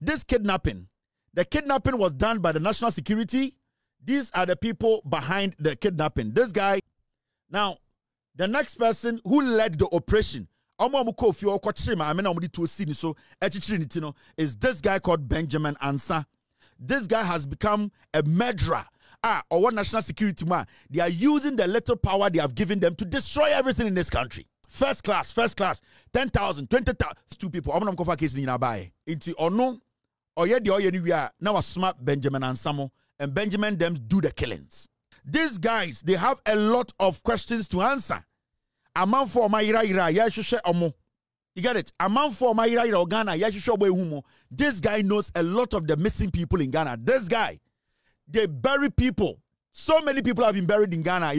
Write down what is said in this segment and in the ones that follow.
This kidnapping, the kidnapping was done by the national security. These are the people behind the kidnapping. This guy, now, the next person who led the operation, is this guy called Benjamin Ansah. This guy has become a murderer. Or what national security man? They are using the little power they have given them to destroy everything in this country. First class, 10,000, 20,000. Two people. I'm not going to case in Baah. Into or no, or yet the oil now a smart Benjamin Ansah, and Benjamin them do the killings. These guys, they have a lot of questions to answer. A man for my ira, omo. You get it? A man for my ira Ghana, humo. This guy knows a lot of the missing people in Ghana. This guy, they bury people. So many people have been buried in Ghana.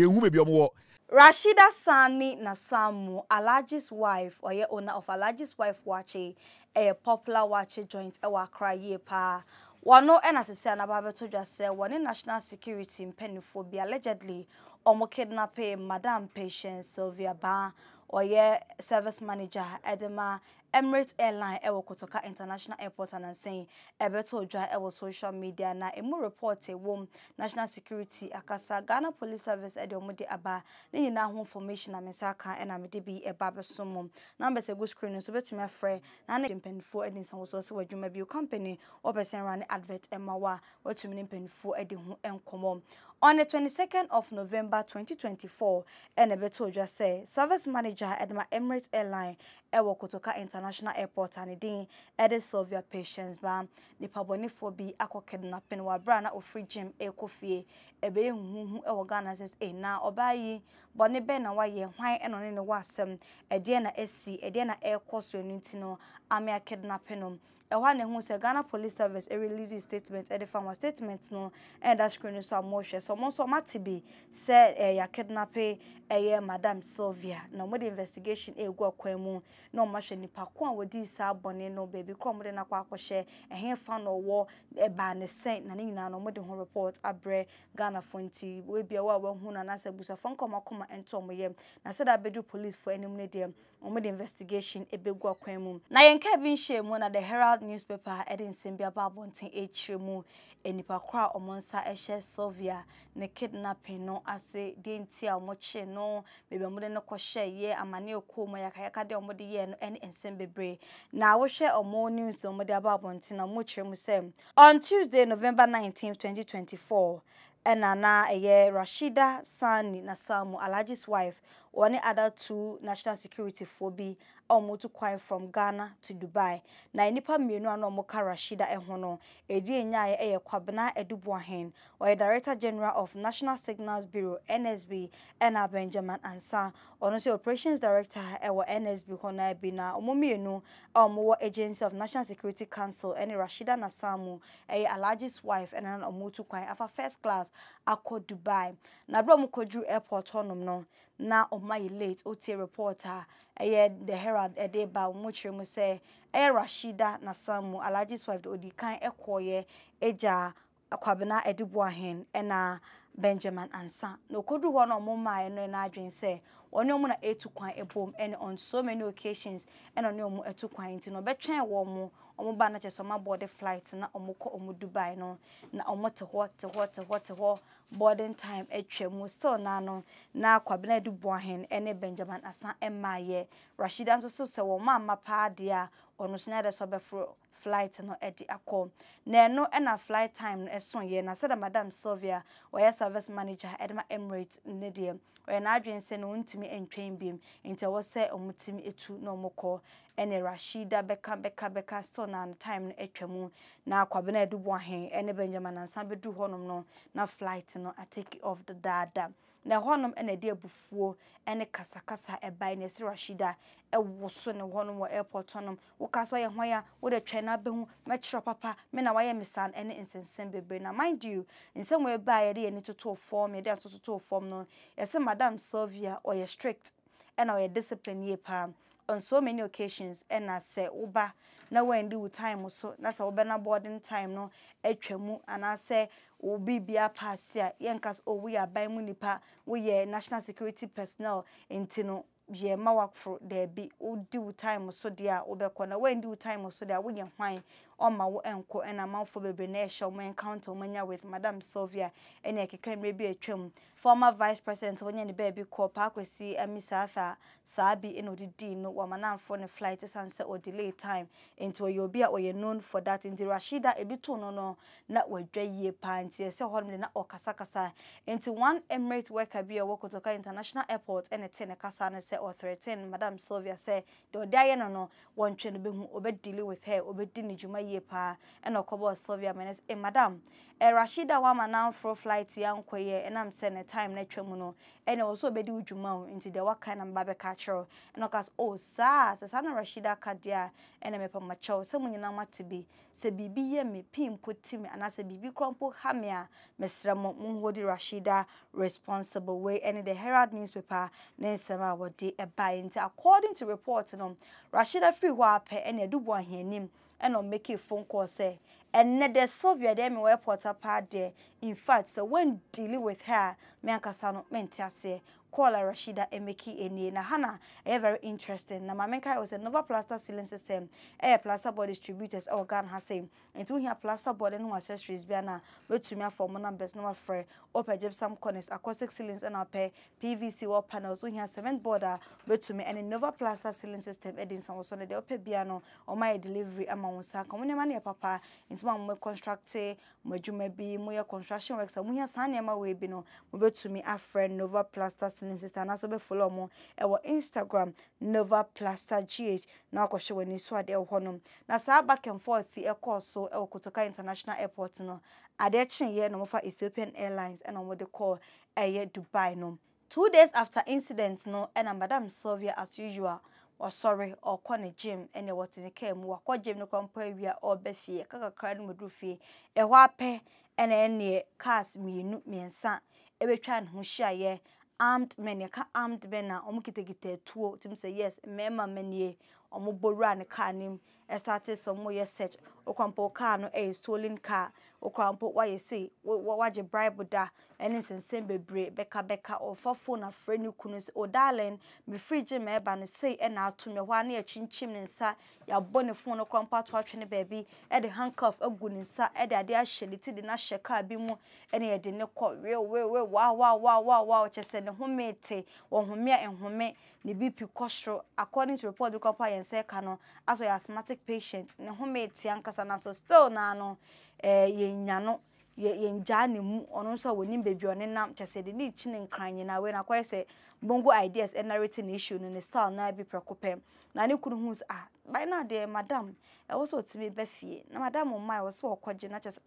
Rashida Sani Nasamu, Alaji's wife, or ye owner of Alaji's wife Waakye, a popular Waakye joint, a Wakra ye pa. Wano NSC na Baba to just say one national security in Pennyphobia allegedly omo kidnapping Madam Patient Sylvia Baah or ye service manager Edema Emirates airline ewo Kotoka International Airport and saying ebeto dry ewo social media na emu report a wom national security akasa Ghana Police Service ede omudi aba ni na ho information amesaka ena mede bi eba besomo number se go screen so betumi afre na na mpenfo ede nsan so se wadwuma bi company or person run advert emawa watumi mpenfo ede ho enkomo. On the 22nd of November 2024, Enebeto just say service manager at my Emirates airline ewo Kotoka International Airport and din ede Sylvia Patience ba ni paboni for bi akọ kidnapping wa brana ofri gym ekofie ebe huhu ewo Ghana says na obayi boni be na wa ye hwan eno ne wasem ede na esi ede na aircourse enu no ame kidnapping no ewa ne hu se Ghana Police Service release statement ede farmer statement no and that screen so amoshe so mo so matibi say ya kidnapping Madam Sylvia na mo the investigation egu akwanu no mahwe nipa ko a wodi sa bone no baby kro mo de na kwa akwohye ehemfa no wo ba ne sen na nyina no mo de ho report abre Ghana fonti we bia wa hu na na sabusa fon koma ento mo yem na said abedu police for enim ne dem mo the investigation ebegu akwanu na yenka bi nhye mu na the Herald newspaper edin Sylvia Babonten echiremu enipa kra omonsa ehye Sylvia ne kidnapping no ase denti a omoche no bebe mo de no kohye ye amane okomo yakayaka de omo de ye no ene ensembebre na wo hwe omo news omo de Babonten na mo chiremu say on Tuesday November 19th 2024 na Rashida Sani Nasamu Alaji's wife one other two national security phobi omotu kwai from Ghana to Dubai na nipa mienu ano moka Rashida ehono edi enyaye kwabena edubuahen or Director General of National Signals Bureau NSB ena Benjamin Ansah ono se Operations Director ewo NSB hona bi na omomienu omo Agency of National Security Council ene Rashida Nasamu Alaji's wife ena omotu kwai afa first class akọ Dubai na bro mo kodru airport honom no na my late OT reporter the Herald edeba muchiremu say Rashida Nasamu Alaji's wife the odikan ekoye eja akwabena edubuahen ena Benjamin Ansah no kodru ho no mo mai no na adwen say onye mu na etukwan ebom and on so many occasions and onye mu etukwan nti no betwen wo mu omo ba na chesoma board flight na omo ko omo Dubai no na omo te ho boarding time etwemu still na no na kwabena edubuahen ene Benjamin Ansah emaye Rashida so se wo mama pa dia ono sina de so befro flight no edi akọ na no na flight time no eson ye na said Madam Sylvia or service manager Edema Emirates ne de or na adwen se no ntimi entwen biem nti wo se omutimi etu no mokọ ene Rashida beka still na time no etwemu na kwabena edubuahen ene Benjamin Ansah bedu honom no na flight no a take off the dada na honom ene de abufuo ene kasakasa ebai na se Rashida ewoso ne honom wo airport honom wo kaso ye hwan wo de twen na behu mechiro papa me na waye misan ene insensem bebre na mind you nsem we ba ye de ni toto form ye de toto form no yese Madam Sylvia or ye strict and or ye discipline ye pa on so many occasions and I say uba na when do time so na say obe na boarding time no etwemu and I say obi bia pass ya yenkas o we are by munipa we ye national security personnel intino ye ma work for there be o do time so dia obekọ na when do time so dia we ye hwan oma wo enko ena manfo bebre na ehye omo encounter omanya with Madam Sylvia ene ekeka mrebi atwam former vice president wonya ne baby call Pakwesi Amisatha Sabi enodidi no wamanamfo ne flight sanse or delay time into obi a oye known for that into Rashida ebito no na wadwa yie pa nti se hodum na okasakasa into one Emirates worker bi a Wakotoka International Airport ene te ne kasa ne se or threaten Madam Sylvia say the odaye no wontwe no behu obedili with her obedi ne djuma yie pa ene okobo Sylvia menes madam Rashida wamanamfo flight yankoye enam se ne time na twam no ene also obedi udjuma into the waka na mba be catcher ene okas oh sa na Rashida kadia ene mepa macho se munyina matebe se bibi ye me pim potimi anase bibi krompo hamia mesra mo hodi Rashida responsible way ene the Herald newspaper na nsema wodi eba into according to report no Rashida free wa pe ene dubo ahianim ene o make a phone call say and the Sylvia dem we airport apart there in fact so when dealing with her me ankasa no mentiase call Rashida emeki eni na hana very interesting na mamenka was a Nova plaster ceiling system plaster board distributors organ has say into here plaster board and accessories biana wetumi afom numbers no afre open gypsum corners acoustic ceilings and pay PVC wall panels so here cement border wetumi and Nova plaster ceiling system edin some so de open biano or my delivery amount sa komune mane papa into my construct majuma bi moya construction works so here sanema we bi no wetumi afre Nova plaster sister na so be follow mo e wo Instagram Nova Plaster GH na ko hwe wani so ade honom na sa back and forth e course so e Kotoka International Airport no ade chen ye no mo fa Ethiopian Airlines and on the call e Dubai no 2 days after incident no and Madam Sylvia as usual was sorry or kone gym and what in the came wa gym no kwampo awia or befie kakakra no modu fie e ho ape ene cars miensa e betwa ne ho hia armed men yaka armed men na omukitegite tuo tim say yes mema menie omobora ne car nim started some more search okwampo car no a stolen car okwampo why you say waje bribe da ene sensen bebre beka ofo phone afre ni kunu o darling me fridge me eba ne say e na ato me hwa na ya chinchim ne nsa ya bone phone okwampo ato atwe ne baby e de handcuff agu ne nsa e de ade ahyeliti de na hye car bi mu ene ye de ne ko we wow chese ne homete wo homia enhome ne BP kosro according to report the company yense ka no aso ya asthmatic patient ne homete ankasa na so still na no yenyano yenja ne mu ono so woni bebi one nam chese de ni chi ne nkranye na we na kwa se bongo ideas and narrating issue no ne style na bi prekopem na ne kunu hu by now de madam e wo so timi befie na madam mai wo so okoje na chese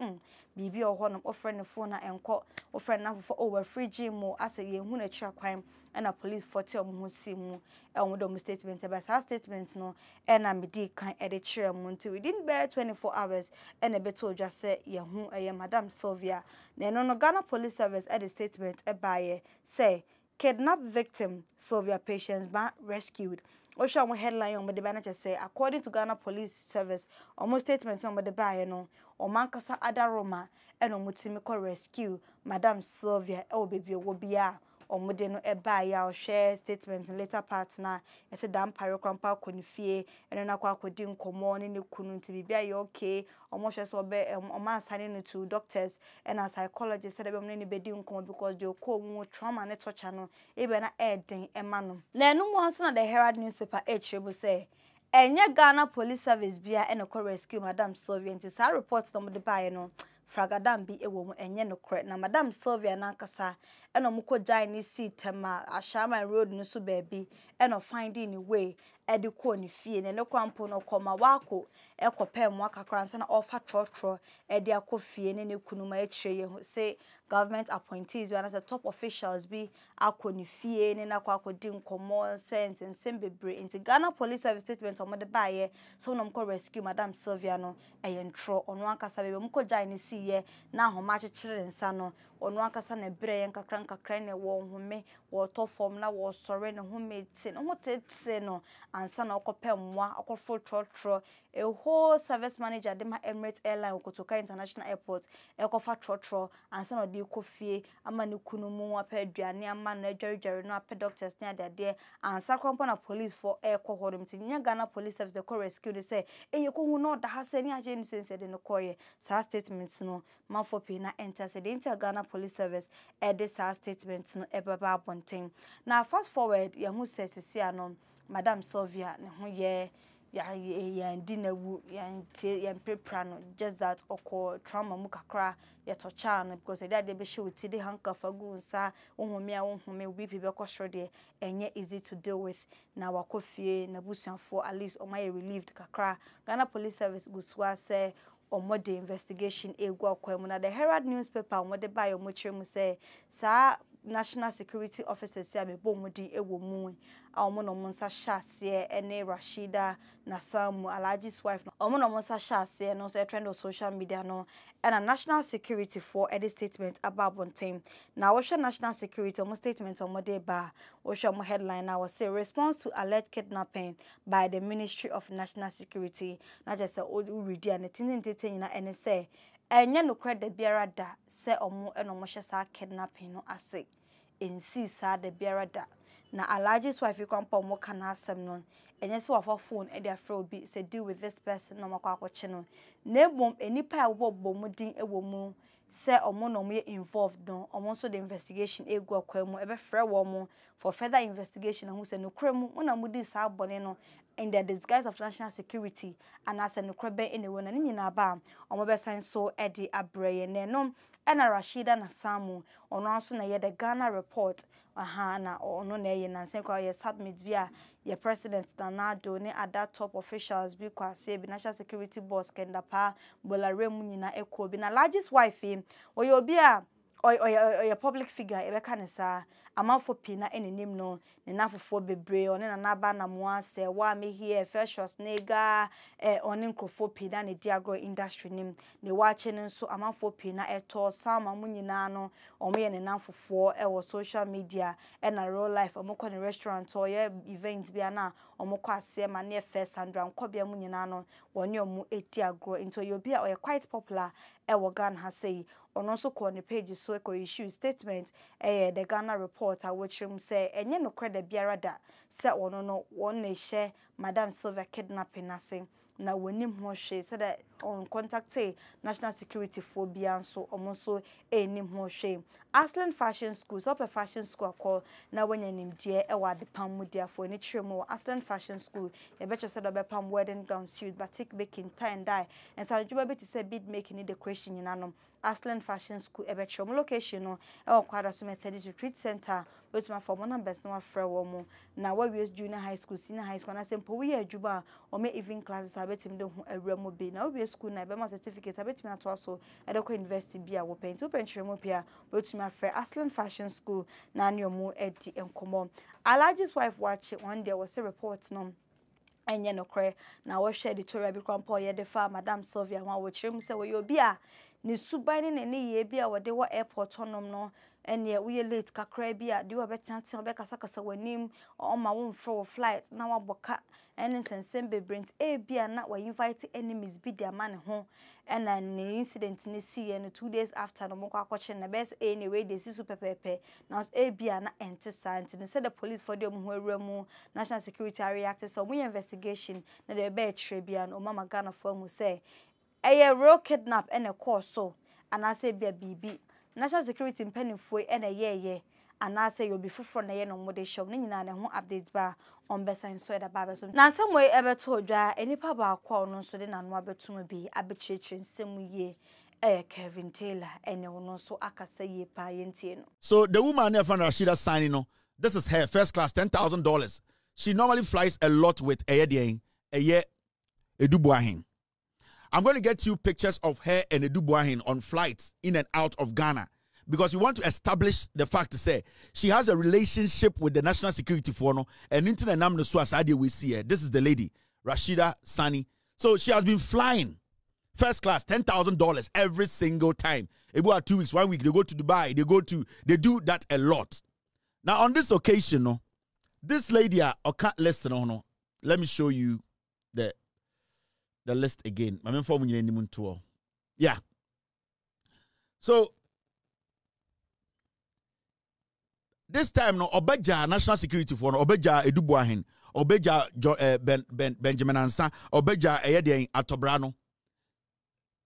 bibi ohonom ofre ne phone na enko ofre na fo over fridge mu ase ye hu na kira kwan na police 40 omo si mu e omo do statement e ba sa statement no e na medi kan e de kira mu nti within 24 hours e na beto odwa se ye hu ye Madam Sylvia na no Ghana Police Service e de statement e ba ye say kidnap victim Sylvia patients ba rescued. Osha mo headline on the banner say according to Ghana Police Service almost statements on the buy no o mankasa adaroma e no mutimi ko rescue Madam Sylvia e baby wo bia o mode no e buy ya o share statement later part na e se dan pare kwampa konfie e na kwa akodi nkomo ne kunu nti bibia ye okay o mo hwe so be o man assigning no to doctors and a psychologist said be mo ne bedi nkomo because the ko mu trauma ne torture no e be na e den e ma no na enu mo nso na the Herald newspaper e say enye Ghana Police Service bia e no ko rescue Madam Sylvia nti sa report no mo de bae no fragadam bi ewo mu enye no kre na Madam Sylvia na nkasa eno muko jai ni sitema ashama road no so baby eno finding a way edi ko ni fie ne kwampo no koma wako ekopem wakakra nsa na offer trotro edi akofie ne kunuma ekire ye say government appointees we are the top officials be akoni fie ne na kwa akodi nkomo sense and sembebre into Ghana Police Service statement on the baye so no mko rescue Madam Sylvia no eyentro ono akasa bebe mko jai ni siye na homa chechire nsa no ono akasa na bre yen kakra ne wo home wo to form na wo sore ne homete no hotete no ansa na okopemwa akofo trotro a whole service manager de ma Emirates airline Kotoka International Airport ekofa trotro ansa no de kofie ama ne kunu mu apɛ aduane ama no adwaredware no apɛ doctors ne ade ansa krompo na police for ekɔ hodom ti nya Ghana police service the call rescue they say eye ko hu no da ha se ne agye ni sense de no koye sa statements no man for pay na enter say the inter Ghana police service this statement no ebaba abonten na fast forward ya hu say sisi anom Madam Sylvia ne ho ye ya dinawu ya prepare no just that oko trauma mu kakra ya tocha no because they be show ti the handcuff agu nsa ohome BP be kwasro de enye easy to deal with na wakofie na busuafo at least o my relieved kakra Ghana police service guswa say omo the investigation egu akwemu na the Herald newspaper omo de buy omo chiremu say sa national security officers say be bomudi ewo mu omo no monsa shase ene Rashida Nasamu Alaji's wife omo no monsa shase no so trend on social media no and a national security for any statement about Bontain now what's national security omo statement omo de ba what's omo headline now say response to alleged kidnapping by the Ministry of National Security not just say read and tin na ene say enye no credit biara da say omo eno mo hye kidnapping no ase ensi sa de biara da na Alaji's wife kwampa omo kana asem no enye se wafa phone e dey afro bi say deal with this person no makwa akwache no na ebom enipa a wo bom din ewo mu say omo no mo involved no omo so the investigation egu akwamu ebe frɛ wo mo for further investigation who say no kremu mo na mudi sa abone no in the disguise of national security and as no krebe anyway na nyina ba omo be san so e de abreye ne no ena Rashida Nasamu ono anso na ye the Ghana report na ono na ye nansen kwa ye submit bia ye president Danado ne other top officials bi kwa se bi national security boss Kendapa Bolaremu nyina ekọ bi na largest wife oye obi a oye public figure ebeka ne sa amafo pina enenim no ne nafofo bebre one na naba na moa se wa me here first nega one nkrofo pina ne diagro industry nim ne Waakye nso amafo pina eto sama mu nyina no omo ne nafofo wo social media na real life omo ko ne restaurant or ye event bia na omo ko ase ma ne first and nkobia mu nyina no woni omo diagro into you be oye quite popular wo Ghana ha say ono so ko ne page so ko issue statement the Ghana reporter which him say enye no credit biara da say ono no won na hye Madam Sylvia kidnapping ase na wonim ho hwe say that on contact national security phobia so omo so enim ho hwe Aslan fashion school so per fashion school call na wanya nimdie e wa de pam mudia for ni chiremo Aslan fashion school e becho say do be pam wedding gown suit batik baking tie and dye and so juba be to say bead making decoration nyinanom Aslan fashion school e becho location no e o kwada so Methodist retreat center with my former numbers no afre wo mo na we junior high school senior high school na sempo we adwuma o me even classes abetim de ho awramo be na we school na be ma certificate abetim ato so e de ko university bia wo paint wo penchiremo bia with my friend Aslan fashion school na nyomu edi enkomo Alaji's wife Waakye one day was a report no enye no kre na wo hwe editorial bi kwampo ye de fa Madam Sylvia wa wo chirem se wo yo bia ni suban ne ye bia wo de wo airport honom no ene we late kakra bia de wo betanten be kasa wanim o ma wo mfro flight na wa boka ene sensem bebrent bia na wa invite enemies bi dia ma ne ho ena ne incident ni see no 2 days after no mokwa akwache na best anyway they see super pepe now bia na ente science ne said the police for dem ho awramu national security reacted so we investigation na the be tre bia no mama Ghana for mu say eye real kidnap ene course so and I say bia bibi national security mpanifo ene ye and I say you be fufro na ye no mode shop ne nyina ne ho update ba on besan so da ba so na some way ebeto odwa enipa ba kwa no so de nanu abetum bi abechechire nsem ye Kevin Taylor ene wono so akasa ye pa yentie no. So the woman here from Rashida signing no, this is her first class $10,000. She normally flies a lot with Edubuahin. I'm going to get you pictures of her and Edubuahin on flights in and out of Ghana because we want to establish the fact to say she has a relationship with the national security for no and internet nam no so aside we see her. This is the lady Rashida Sani. So she has been flying first class $10,000 every single time. About 2 weeks, 1 week they go to Dubai. They do that a lot. Now on this occasion, no, this lady can't listen. No, let me show you the list again. Yeah. So this time no obeja national security for no obeja edubuahen obeja Benjamin Ansa obeja eyeden atobra no.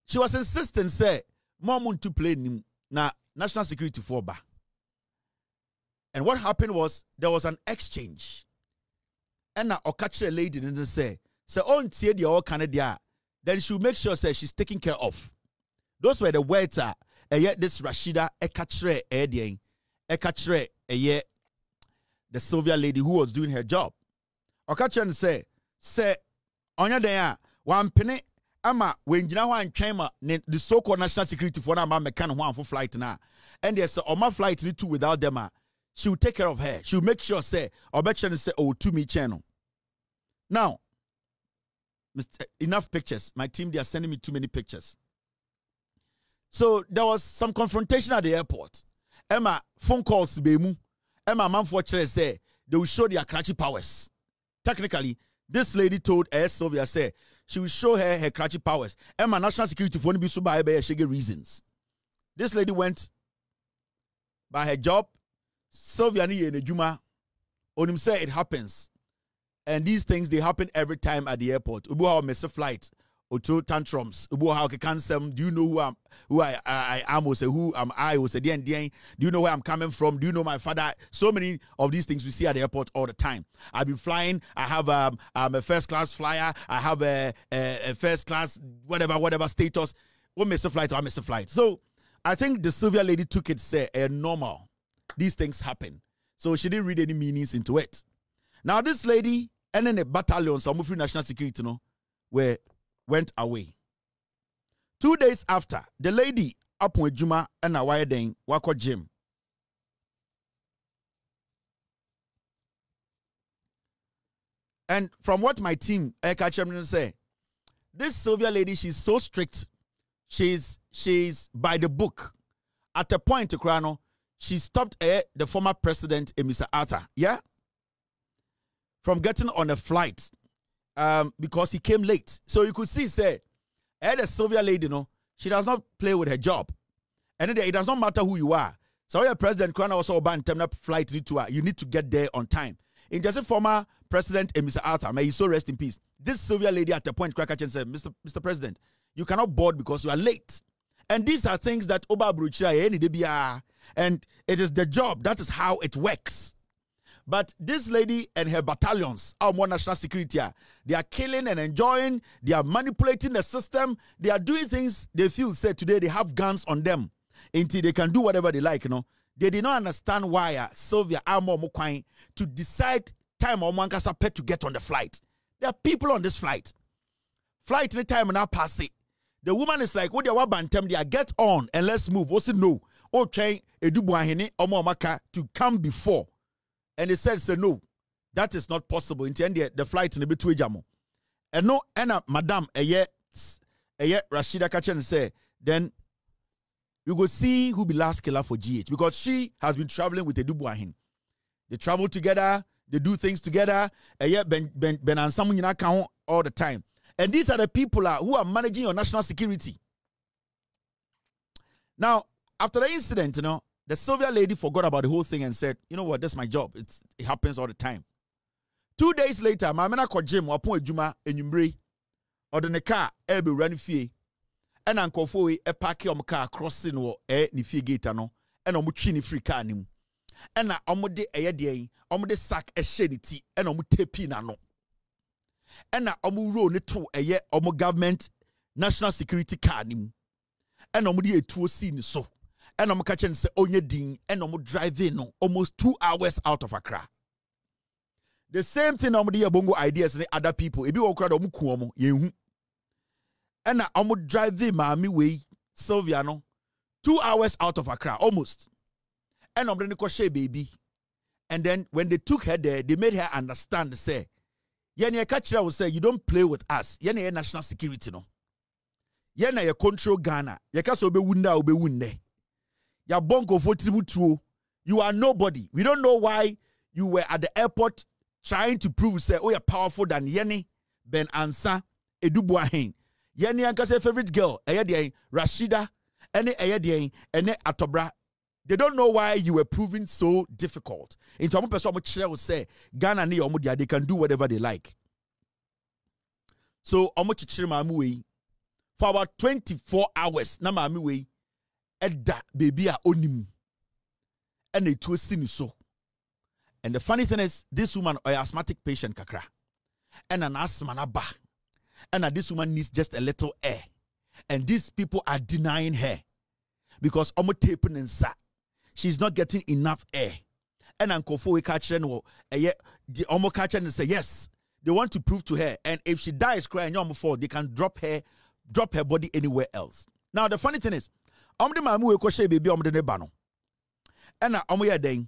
She was insisting say mom to play nim na national security for ba. And what happened was there was an exchange. And na okache lady didn't say on tie the all Canada, then she'll make sure say she's taken care of. Those were the words this Rashida ekachre edien ekachre the Sylvia lady who was doing her job. Okache and say onya den one penny ama when jina ho antwen the so-called national security for na ma mekan ho for flight na. And there's on my flight need to without them. She will take care of her. She will make sure say obechen say to me channel. Now, enough pictures. My team, they are sending me too many pictures. So there was some confrontation at the airport. Emma phone calls bemu. Emma manfortunately say they will show their Karachi powers. Technically, this lady told Sylvia say she will show her Karachi powers. Emma national security for be so by shege reasons. This lady went by her job. Sylvia ni in Juma. Onim say it happens. And these things, they happen every time at the airport. Ubu how miss a flight or two tantrums. Ubu how cancel. Do you know who I am? Or say who am I? Or say do you know where I'm coming from? Do you know my father? So many of these things we see at the airport all the time. I've been flying. I have I'm a first class flyer. I have a first class whatever status. What miss a flight or I miss a flight. So I think the Sylvia lady took it say normal. These things happen. So she didn't read any meanings into it. Now this lady and then the battalions of free national security went away. 2 days after, the lady up with Juma and a wire then Waakye gym. And from what my team say, this Sylvia lady, she's so strict. She's by the book. At a point to Krano, she stopped the former president, Mr. Arthur. Yeah? From getting on a flight because he came late. So you could see, say, the Sylvia lady, she does not play with her job. And it does not matter who you are. So your president, Crown also ban terminal flight you need to get there on time. In just a former president, Mr. Arthur, may he so rest in peace. This Sylvia lady at the point, Krakachen said, Mr. President, you cannot board because you are late. And these are things that Oba Brucha, and it is the job. That is how it works. But this lady and her battalions, our more national security, they are killing and enjoying. They are manipulating the system. They are doing things they feel, say today they have guns on them until they can do whatever they like, They did not understand why Sylvia Amo Mokwain to decide time or Mankasa pet to get on the flight. There are people on this flight. Flight any time now pass it. The woman is like, what they want bantem, they are get on and let's move. What's it no? Okay, Edubuahene Omo Maka to come before. And they said, no, that is not possible. In the end, the flight in the between jamo. And no, and madam, Rashida Kachen say, then you go see who be last killer for GH because she has been traveling with Edubuahin. They travel together, they do things together. Ben and someone in account all the time. And these are the people who are managing your national security. Now, after the incident, the Sylvia lady forgot about the whole thing and said, you know what, that's my job. It happens all the time. 2 days later, my man called Jim, wapon ejuma enyumbre, or the car, be running fee, and Uncle Foy, a pack of car crossing or ni fee gate, and omuchini free car nim. And na omode day, omode sack a shady tea, and omutepina no. And na omu roll it to omo government national security car nim. And omudi a 2 scene so. And I'm catching say onye ding and I'm driving almost 2 hours out of Accra. The same thing I'm doing bongo ideas and other people. If you walk around omu yehu. And I'm driving mami way Sylvia 2 hours out of Accra almost. And I'm going to say baby. And then when they took her there, they made her understand. Say, yenya catcher will say you don't play with us. Yenya national security Yenya you control Ghana. Yeka obe wunda obe wunde. Ya bongo for you are nobody. We don't know why you were at the airport trying to prove say, oh, you're powerful than Yeni Ben Ansa Edubuahin. Yeni Anka's favorite girl, Rashida, any Ayadian, any Atobra. They don't know why you were proving so difficult. Into a person will say, Ghana ni omudia, they can do whatever they like. So for about 24 hours, na mami we edda baby a onim. And it was seen so. And the funny thing is, this woman is an asthmatic patient kakra. And an asthma na ba. And this woman needs just a little air. And these people are denying her. Because omo taping and sa. She's not getting enough air. And Ankofo we catch her no the omo catch her and say yes. They want to prove to her. And if she dies crying, they can drop her body anywhere else. Now the funny thing is, the mamu we kwashe baby omde ne ba no. And omo ya den.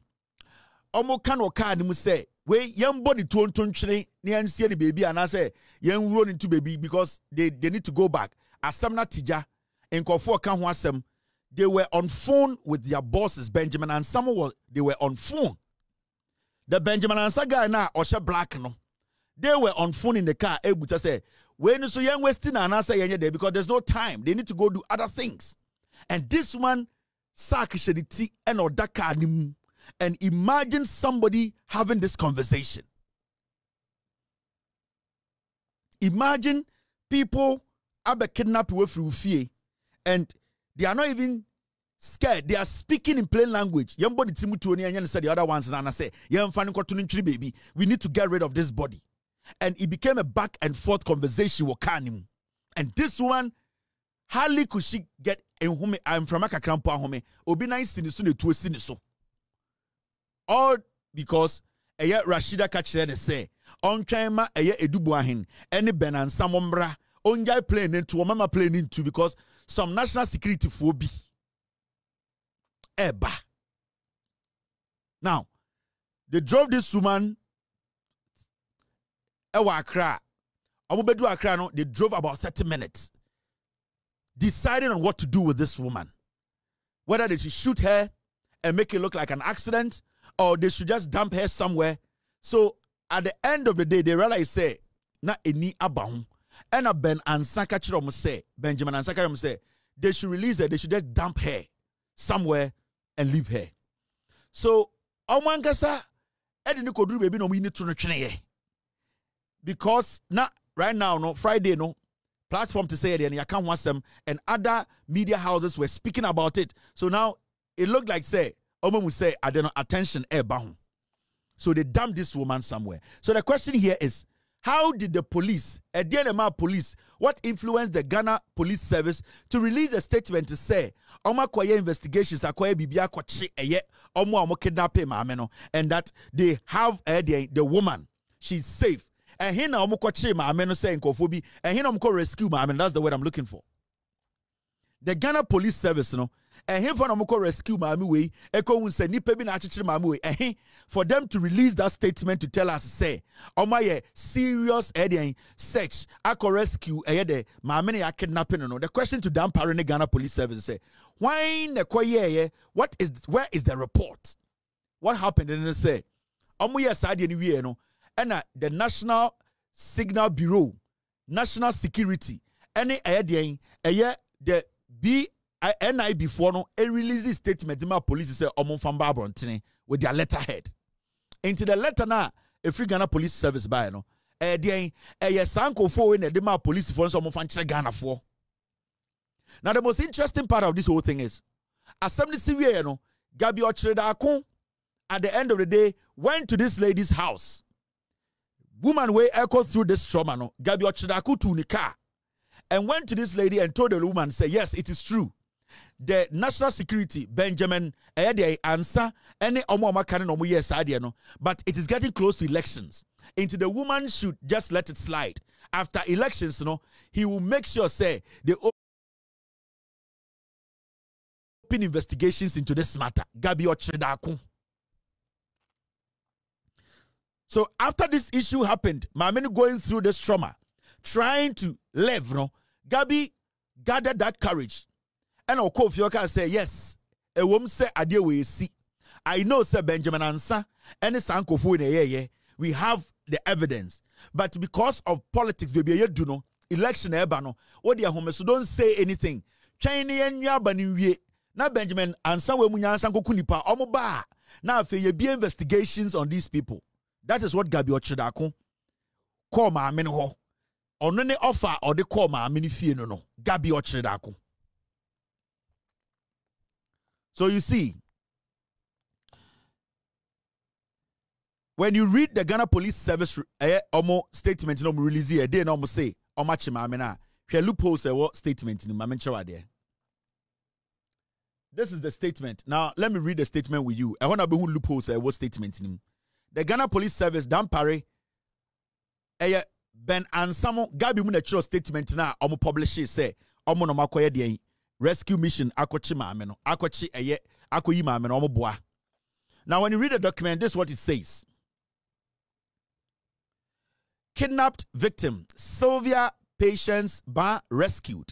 Omo kan oka ni mu say, we young body to twene ni ansie the baby and I say young run into baby because they need to go back. Asamna tija Nkofo kan ho asem. They were on phone with their bosses, Benjamin and Samuel. They were on phone. The Benjamin and Saga na Osha Black no. They were on phone in the car. Able to say, when so young Westin and I say there because there's no time. They need to go do other things. And this one, Sakishaditi and Odaka. And imagine somebody having this conversation. Imagine people are kidnapped away from fear. And they are not even scared. They are speaking in plain language. Yambody Timutoni and said the other ones and I say, baby, we need to get rid of this body. And it became a back and forth conversation with Kanim. And this woman, hardly could she get in home. I'm from Akakrampa home. Obi nice in the to a siniso. All because Rashida Kachere say, on Chama Edubuahin, any Ben and Samombra, on Jai plane into a mama plane into because some national security phobia. Eba. Now, they drove this woman. Accra. Accra, no, they drove about 30 minutes. Deciding on what to do with this woman. Whether they should shoot her and make it look like an accident, or they should just dump her somewhere. So at the end of the day, they realize say, na eni abahum. And a Ben Ansaka Chirom say, Benjamin Ansaka say, they should release her, they should just dump her somewhere and leave her. So Omangasa Edini Kodru baby no we need to train. Because now right now, no Friday, no platform to say it and you can't want them and other media houses were speaking about it. So now it looked like say Omo would say I don't know attention bound. So they dumped this woman somewhere. So the question here is, how did the police, dnαpp police, what influenced the Ghana Police Service to release a statement to say, Oma kwaye investigations akwaye bibia kwache omo kidnapping maameno, and that they have the woman, she's safe. And here now kwache maameno say Nkofo and here now rescue maameno. That's the word I'm looking for. The Ghana Police Service, no. And here for Namoko rescue Mami way, Eko won say nipa bi na achichire Mami way. And for them to release that statement to tell us say, Omaye serious sex, ako rescue de Mami na kidnapping no. The question to them parent Ghana Police Service say, why ne kwaye where is the report? What happened? And they say, Omoye side ni we no. And the National Signal Bureau, National Security, any the NI before no a release statement the police say omon famba brontene with their letterhead. Into the letter na a free Ghana Police Service by no sanko for in the police for some of Ghana for. Now the most interesting part of this whole thing is assembly civil no Gabi Ochredakun at the end of the day went to this lady's house. Woman way echo through this trauma no Gabi Ochredakun to the car and went to this lady and told the woman say yes it is true. The national security Benjamin answer any no, but it is getting close to elections. Into the woman should just let it slide. After elections, he will make sure say they open investigations into this matter. Gabi Ochredakun. So after this issue happened, Mameni going through this trauma, trying to live, Gabi gathered that courage. And Okofioka say, yes, a woman say, Adia we see. I know, Sir Benjamin Ansa, and it's Uncle Fu in a year. We have the evidence. But because of politics, baby, you do know, election, ebano, what dear home, so don't say anything. Chinese and Yabani, Na Benjamin ansa we munyansa nkoku nipa omo ba na afi ye be investigations on these people. That is what Gabi Ochidako call maame no ho. Ono ne offer or the call maame ni fie no no. Gabi Ochidako. So you see, when you read the Ghana Police Service statement no release here, they no say omachi maame na hwe loopholes statement ni maame nchewa there. This is the statement. Now, let me read the statement with you. I want to be who loopholes what statement in. The Ghana Police Service, Dan Pare, Ben Ansamo, Gabi Munachro statement now, omo publish it, say, omo no makoye de rescue mission, akochi maameno, akochi akoyi maameno, omo boa. Now, when you read the document, this is what it says. Kidnapped victim, Sylvia Patience Baah rescued.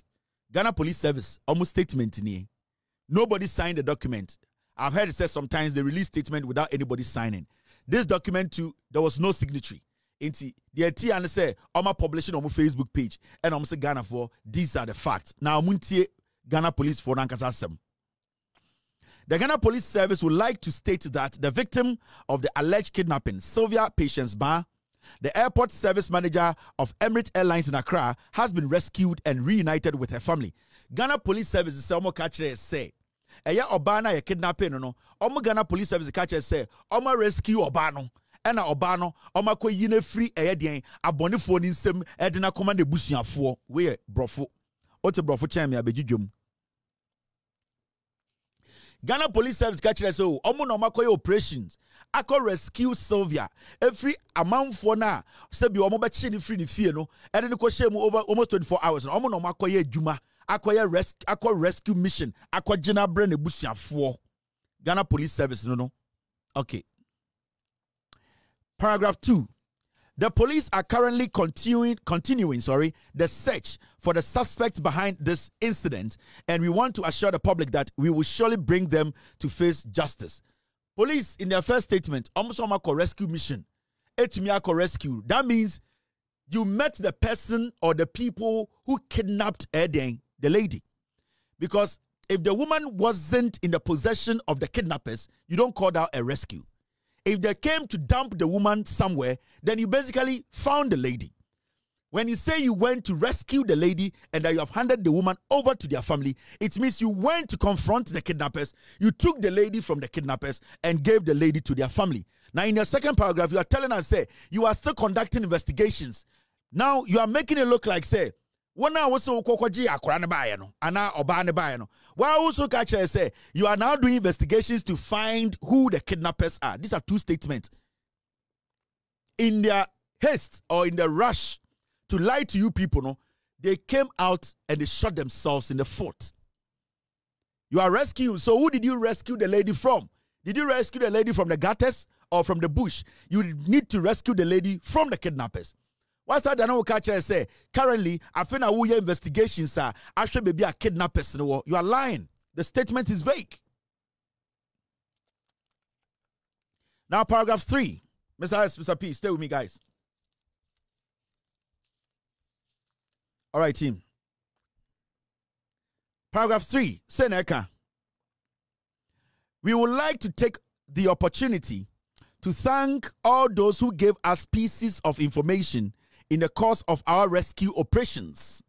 Ghana Police Service, almost statement in here. Nobody signed the document. I've heard it said sometimes they release statement without anybody signing. This document too, there was no signatory. Inti the T and say, I'm publishing on my Facebook page and I'm say Ghana for these are the facts. Now muntie Ghana Police for Nankasasem. The Ghana Police Service would like to state that the victim of the alleged kidnapping, Sylvia Patience Baah, the airport service manager of Emirates Airlines in Accra, has been rescued and reunited with her family. Ghana Police Service is say Eya Obana ye kidnapping no. Omo Ghana Police Service catch say omo rescue Obano. Ena Obano omo ko yine free eye den abonefo ni nsem e de na command ebusuafo we brofo. Ote brofo chen me abegidwom. Ghana Police Service catch say omo no makoye operations. Ako rescue Sylvia. Every amount for na se bi omo be chi ni free ni fie no. E de ko share mu over almost 24 hours. Omo no makoye adwuma. Akwa rescue mission. Akwa jina brain ebusuafo. Ghana Police Service no. Okay. Paragraph 2. The police are currently continuing the search for the suspect behind this incident, and we want to assure the public that we will surely bring them to face justice. Police in their first statement, almost rescue mission. Rescue. That means you met the person or the people who kidnapped Eden, the lady. Because if the woman wasn't in the possession of the kidnappers, you don't call that a rescue. If they came to dump the woman somewhere, then you basically found the lady. When you say you went to rescue the lady and that you have handed the woman over to their family, it means you went to confront the kidnappers, you took the lady from the kidnappers and gave the lady to their family. Now in your second paragraph, you are telling us, say, you are still conducting investigations. Now you are making it look like, say, when I was so why also catch say you are now doing investigations to find who the kidnappers are. These are two statements. In their haste or in the rush to lie to you people, no, they came out and they shot themselves in the foot. You are rescuing. So who did you rescue the lady from? Did you rescue the lady from the gutters or from the bush? You need to rescue the lady from the kidnappers. What's that? I know catch say currently I feel now we investigations are actually maybe a kidnappers. You are lying. The statement is vague. Now paragraph 3. Mr. P, stay with me, guys. All right, team. Paragraph 3. Seneka. We would like to take the opportunity to thank all those who gave us pieces of information in the course of our rescue operations,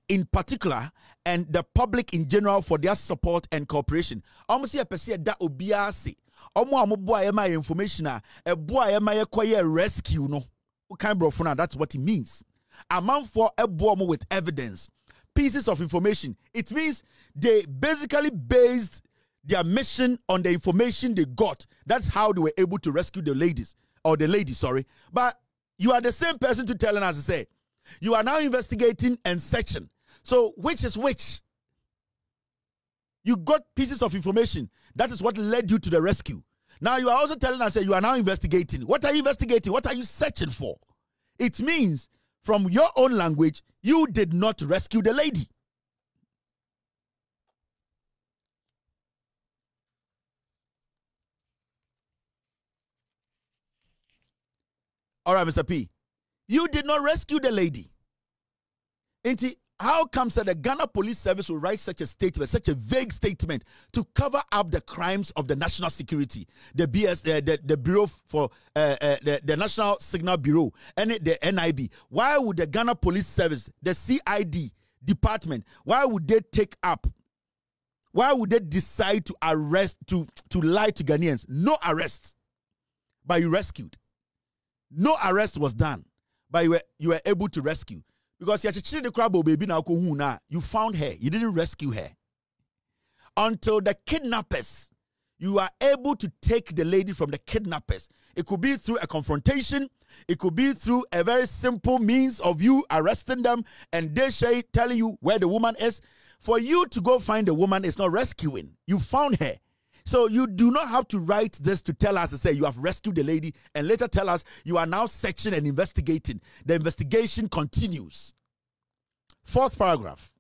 in particular, and the public in general for their support and cooperation. Almost a person that obiase. My information a boy my rescue no. That's what it means. Amount for a boy with evidence, pieces of information. It means they basically based their mission on the information they got. That's how they were able to rescue the ladies or the lady. Sorry, but you are the same person to telling us to say you are now investigating and searching. So which is which? You got pieces of information. That is what led you to the rescue. Now you are also telling us that you are now investigating. What are you investigating? What are you searching for? It means from your own language, you did not rescue the lady. All right, Mr. P. You did not rescue the lady. how comes that the Ghana Police Service will write such a statement, such a vague statement, to cover up the crimes of the national security, the the Bureau for the National Signal Bureau, and the NIB? Why would the Ghana Police Service, the CID department, why would they take up? Why would they decide to arrest, to lie to Ghanaians? No arrest, but you rescued. No arrest was done, but you were able to rescue. Because you found her. You didn't rescue her. Until the kidnappers, you are able to take the lady from the kidnappers. It could be through a confrontation. It could be through a very simple means of you arresting them and they telling you where the woman is. For you to go find the woman is not rescuing. You found her. So you do not have to write this to tell us to say you have rescued the lady and later tell us you are now searching and investigating. The investigation continues. Fourth paragraph.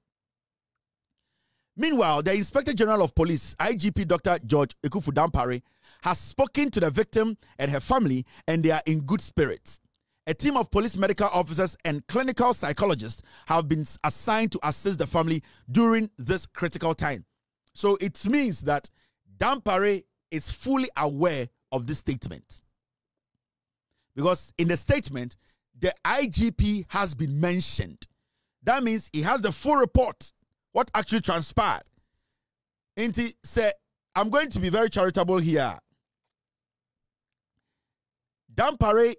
Meanwhile, the Inspector General of Police, IGP Dr. George Ekufu Dampare, has spoken to the victim and her family, and they are in good spirits. A team of police medical officers and clinical psychologists have been assigned to assist the family during this critical time. So it means that Dampare is fully aware of this statement. Because in the statement, the IGP has been mentioned. That means he has the full report, what actually transpired. And he said, I'm going to be very charitable here. Dampare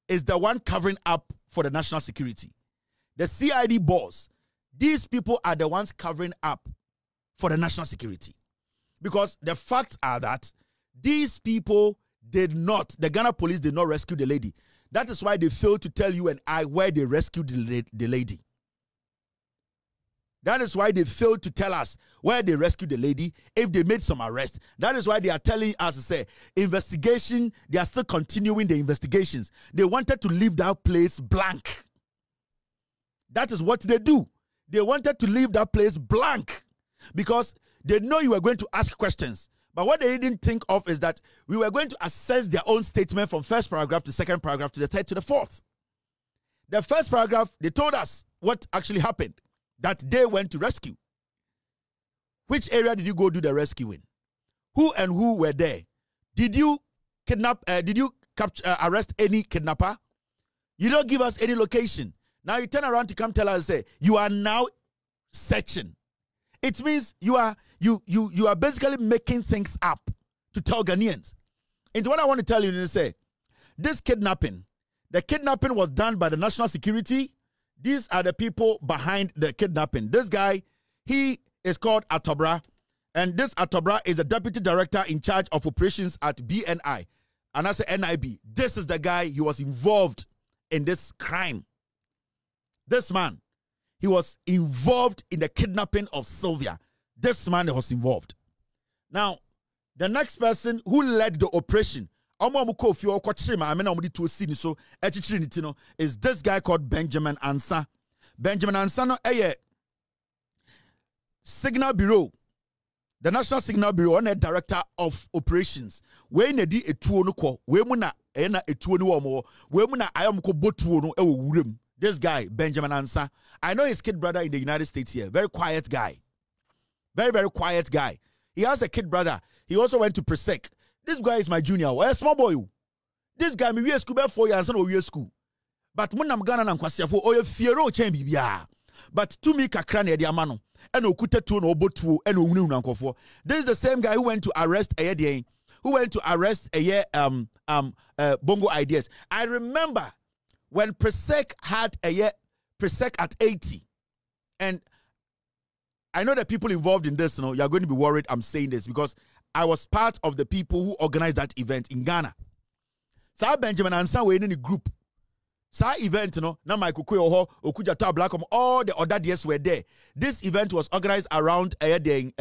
is the one covering up for the national security. The CID boss, these people are the ones covering up for the national security. Because the facts are that these people did not, the Ghana police did not rescue the lady. That is why they failed to tell you and I where they rescued the lady. That is why they failed to tell us where they rescued the lady, if they made some arrest. That is why they are telling us to say, investigation, they are still continuing the investigations. They wanted to leave that place blank. That is what they do. They wanted to leave that place blank because they know you were going to ask questions. But what they didn't think of is that we were going to assess their own statement from first paragraph to second paragraph to the third to the fourth. The first paragraph, they told us what actually happened, that they went to rescue. Which area did you go do the rescuing? Who and who were there? Did you kidnap, arrest any kidnapper? You don't give us any location. Now you turn around to come tell us and say, you are now searching. It means you are basically making things up to tell Ghanaians. And what I want to tell you is say, this kidnapping, the kidnapping was done by the national security. These are the people behind the kidnapping. This guy, he is called Atobra. And this Atobra is the deputy director in charge of operations at BNI. And I say NIB. This is the guy, he was involved in this crime. This man, he was involved in the kidnapping of Sylvia. This man was involved. Now, the next person who led the operation is this guy called Benjamin Ansa. Benjamin Ansa no Signal Bureau, the National Signal Bureau, on a director of operations. We need a tuo no ko. We muna ena a tuo no mo. We muna ayam ko botuo no ewo wurem. This guy, Benjamin Ansa, I know his kid brother in the United States here. Very quiet guy. Very, very quiet guy. He has a kid brother. He also went to Presec. This guy is my junior. Well, a small boy. This guy, me we school by 4 years and we school. But when I'm gonna nankwasiafo, oh, you fearo chain bibia. But to me, kakrane di amano. And okute tu no botu and unu nankofo. This is the same guy who went to arrest a year, who went to arrest a year Bongo Ideas. I remember when Presec had a year, Presec at 80. And I know that people involved in this, you are going to be worried I'm saying this because I was part of the people who organized that event in Ghana. So Benjamin Ansa were in the group. So event, na my kukuyo okuja to Blackom, all the other DS were there. This event was organized around their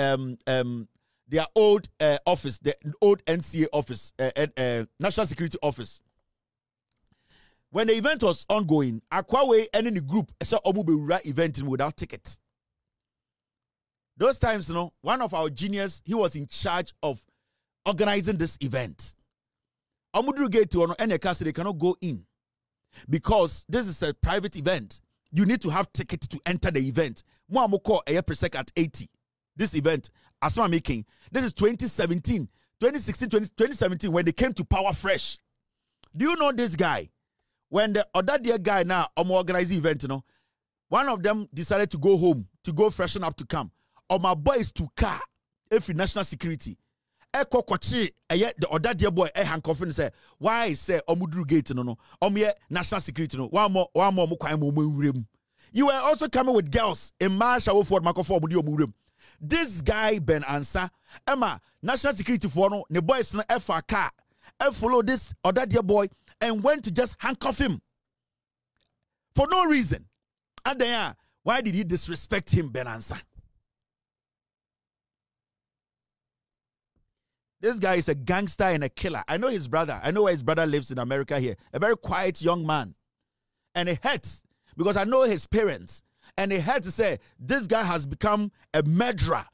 old office, the old NCA office, National Security Office. When the event was ongoing, Akwawe and in the group saw Omubewura event without tickets. Those times, one of our juniors, he was in charge of organizing this event. Omudru gate to and they cannot go in because this is a private event You need to have ticket to enter the event. Mo call a per sec at 80. This event, as I'm making, this is 2017, 2016, 2017, when they came to Power Fresh. Do you know this guy? When the other dear guy now organize the event, you know, one of them decided to go home, to go freshen up to come. Or my boys to car, if national security. Eko kwachi, the other dear boy, handcuff and say, why say omudru gate no national security no one more mukwa. You were also coming with girls in Marsha for Makofo Mudio. This guy Ben Ansah, Emma, national security for no, the boys in a car, and follow this other dear boy and went to just handcuff him for no reason. And then, why did he disrespect him, Ben Ansah? This guy is a gangster and a killer. I know his brother. I know where his brother lives in America here. A very quiet young man. And it hurts because I know his parents. And it hurts to say, this guy has become a murderer.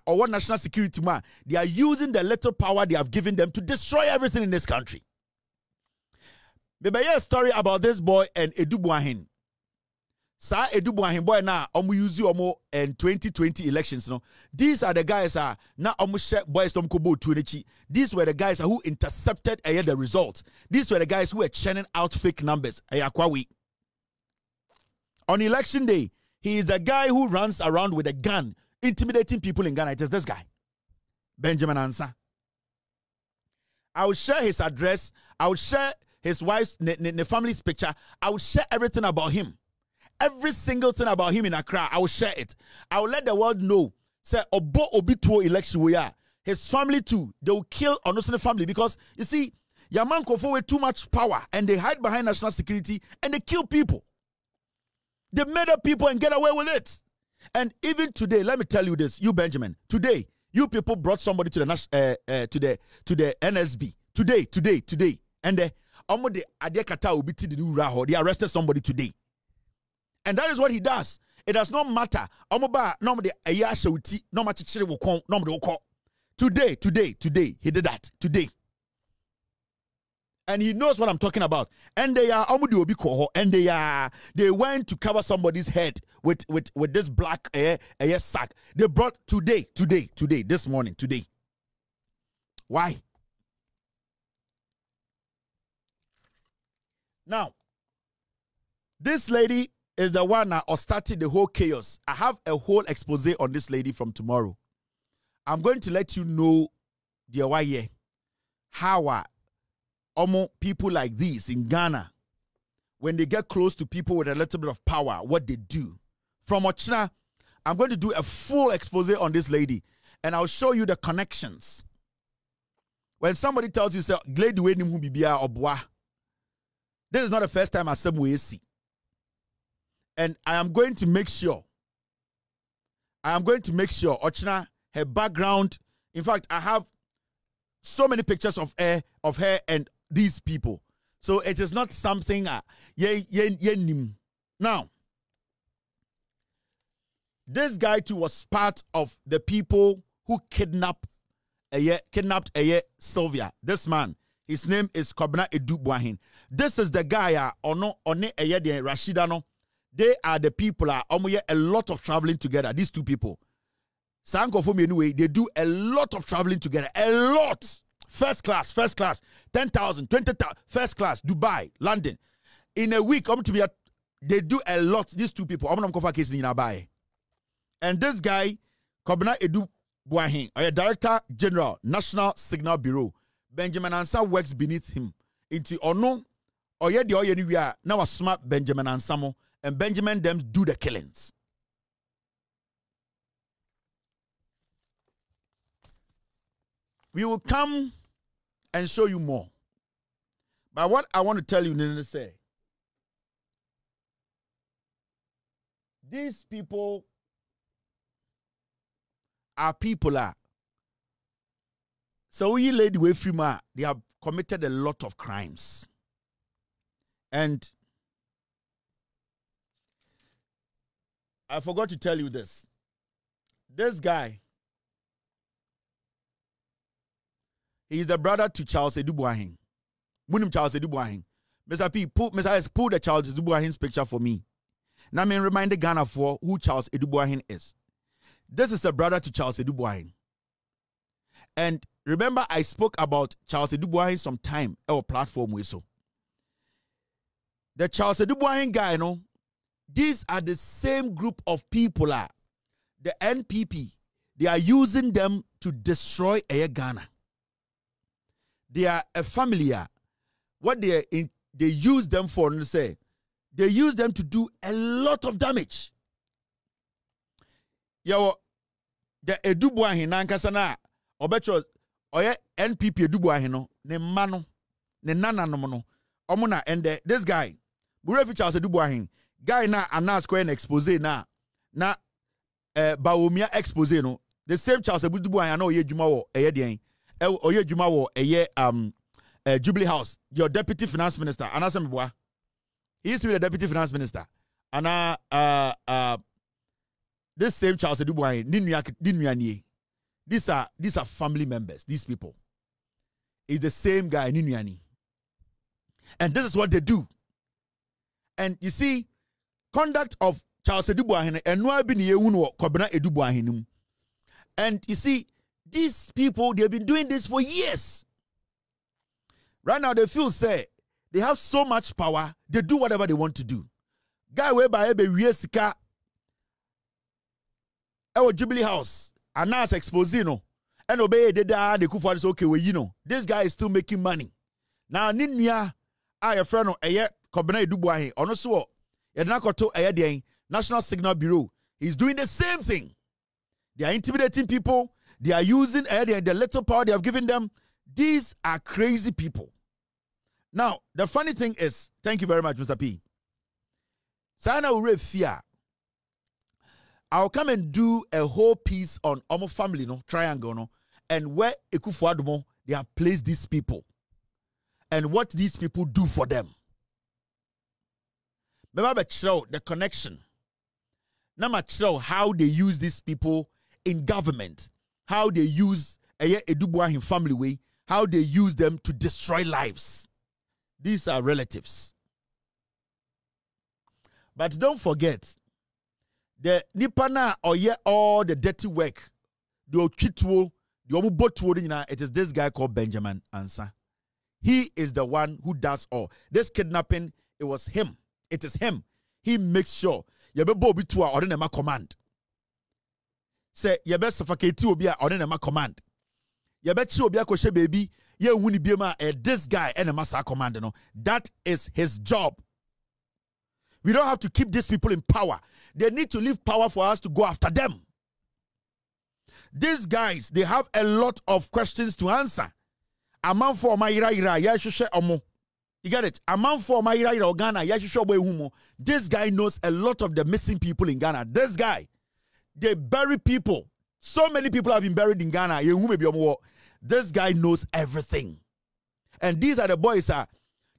Or what national security man. They are using the little power they have given them to destroy everything in this country. Maybe a story about this boy and Edu Buahin. Sa Edu Buahin boy na use you in 2020 elections. No, these are the guys na share boys kobo tunechi. These were the guys who intercepted the results. These were the guys who were churning out fake numbers. On election day, he is the guy who runs around with a gun, intimidating people in Ghana. It is this guy, Benjamin Ansah. I will share his address. I will share his wife's family's picture. I will share everything about him. Every single thing about him in Accra, I will share it. I will let the world know. Say, Obo Obituo election we are. His family too. They will kill Onosone family because, you see, Yaman Kofo with too much power and they hide behind national security and they kill people. They murder people and get away with it. And even today, let me tell you this, you Benjamin, today, you people brought somebody to the NSB. Today. And they arrested somebody today. And that is what he does. It does not matter. Today, he did that. Today. And he knows what I'm talking about. And they are and they went to cover somebody's head with this black sack. They brought today, this morning, today. Why? Now, this lady is the one that started the whole chaos. I have a whole expose on this lady from tomorrow. I'm going to let you know, dear Waakye, how people like this in Ghana, when they get close to people with a little bit of power, what they do. From Ochina, I'm going to do a full expose on this lady, and I'll show you the connections. When somebody tells you, say, this is not the first time I see. And I am going to make sure, Ochina, her background, in fact, I have so many pictures of her and these people. So it is not something, Now, this guy too was part of the people who kidnapped Sylvia. This man, his name is Kobna Edu Buahin. This is the guy, Rashida no. They are the people a lot of traveling together. These two people. Sanko anyway, they do a lot of traveling together. A lot. First class. 10,000, 20,000. First class. Dubai, London. In a week, they do a lot. These two people. And this guy, Kobna Edu Buahin, a Director General, National Signal Bureau. Benjamin Ansah works beneath him. Into Ono, now a smart Benjamin Ansah. And Benjamin them do the killings. We will come and show you more. But what I want to tell you, Nene, say, these people are so we lady way free ma, they have committed a lot of crimes. And I forgot to tell you this. This guy, he is the brother to Charles Edu Buahin. Munim Charles Edu Buahin. Mr. P, pull the Charles Edu Buahin's picture for me. Now, me remind the Ghana for who Charles Edubuahin is. This is a brother to Charles Edubuahin. And remember, I spoke about Charles Edubuahin some time on our platform. The Charles Edubuahin guy, these are the same group of people, the NPP. They are using them to destroy Ghana. They are a family. What they use them for, they use them to do a lot of damage. Yo, the Edubuahin nankasana obetro oye NPP Edubuahin no ne mano ne nana no no omuna and this guy Burefi Charles Edubuahin guy na announce ko an expose na Bawumia expose no the same Charles Edubuahin na oye djuma wo eye den oye djuma wo eye Jubilee House, your deputy finance minister Anasem. He used to be the deputy finance minister. And this same Charles Edubuahin, these are family members, these people. It's the same guy, Ninuani. And this is what they do. And you see, conduct of Charles Edubuahin and you see, these people, they've been doing this for years. Right now, they feel say they have so much power, they do whatever they want to do. Guy whereby ebe wiesika ewo Jubilee House announce exposino and obey the kufa say okay we this guy is still making money. Now ninua your friend no eye Kobena Edubuahin ono so ye na koto eye den National Signal Bureau. He's doing the same thing. They are intimidating people. They are using the little power they have given them. These are crazy people. Now, the funny thing is, thank you very much, Mr. P. Sana Urefia. I'll come and do a whole piece on Omo family, triangle, and where Ekufuadumo, they have placed these people and what these people do for them. Remember, the connection. Number how they use these people in government, how they use Edubuahin family way, how they use them to destroy lives. These are relatives. But don't forget, the Nipana or all the dirty work, the Ochitwo, the Omubotwo, it is this guy called Benjamin Ansa. He is the one who does all. This kidnapping, it was him. It is him. He makes sure Yebe Bobi Tua or the command. Say Yebe suffocate Obia or the command. Yebe Obia Koshe baby. This guy and a master commander, that is his job. We don't have to keep these people in power. They need to leave power for us to go after them. These guys, they have a lot of questions to answer. Amount for my ira, omo. You get it? Amount for my ira Ghana, this guy knows a lot of the missing people in Ghana. This guy, they bury people. So many people have been buried in Ghana. This guy knows everything. And these are the boys,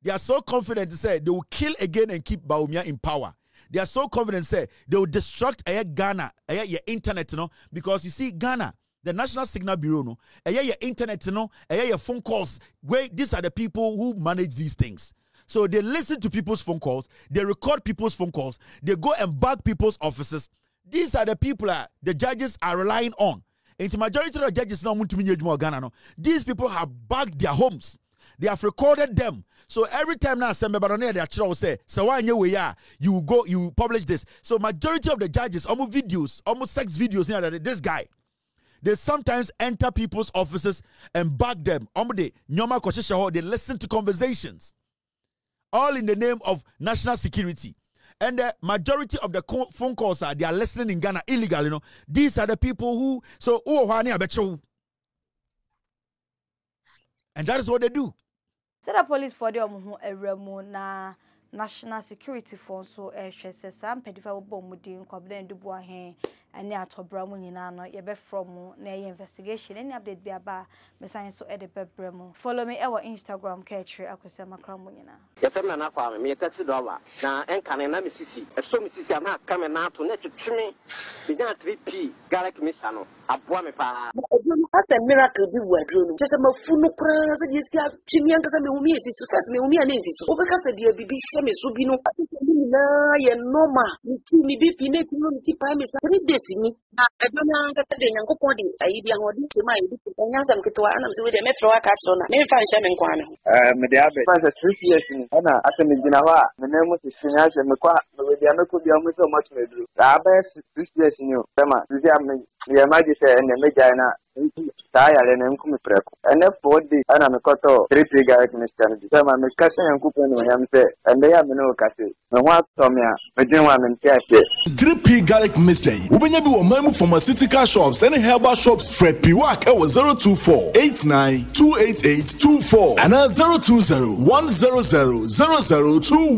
they are so confident to say they will kill again and keep Bawumia in power. They are so confident to say they will destruct Ghana, your internet, because you see, Ghana, the National Signal Bureau, your internet, your phone calls, these are the people who manage these things. So they listen to people's phone calls, they record people's phone calls, they go and bug people's offices. These are the people the judges are relying on. And the majority of the judges now want to mean Ghana. These people have bugged their homes. They have recorded them. So every time now, their children will say, so why you go, you publish this. So majority of the judges, almost videos, almost sex videos, this guy, they sometimes enter people's offices and bug them. They listen to conversations. All in the name of national security. And the majority of the phone calls they are listening in Ghana illegal, These are the people who, and that is what they do. So the police for the na national security phone so sam pedifa bomudin Kobena Edubuahin and near Tobramu Yinano, Yebe from near investigation. Any update be about Messiah so Eddie Bebremo. Follow me our Instagram catcher, Akusama Cramunina. The feminine farm, me a taxi dollar. Now, and can I Mississippi? A so Mississippi, I'm not coming out to net to trim. Began 3P, Gallic Missano, a Boamipa. That's a miracle be wordroom. Just a full prayers, and you still Chimian doesn't mean me, it's success, me, and it's so because the baby Shemi Subino. na ye normal ni bi fi na ti no ti pa me sa 3 days ni na edona ngata de nyankopon de ayi bi ahodi ti ma yi bi anya sam ketwa ana se we de me fro aka so na me fa nhyɛ me nkwa me me de abe fa 3 years ni ana ase me gina hɔ a me na mu sisinya hye me kwa me de ameko bi amu so much me duru da ba 6 years ni o tema sisi am ye ma ji se ene me jai na ta ya le na nku me preko ene 4 days ana me koto 3 garlic mixture ni tema me kase nyankopon ni yam se ende ya me no kase me ho atom ya me din wa me ntiase 3P garlic mixture ubenya bi wo mamu pharmaceutical shops and herbal shops Fred Piwak ewo 02489288824 and 02010000002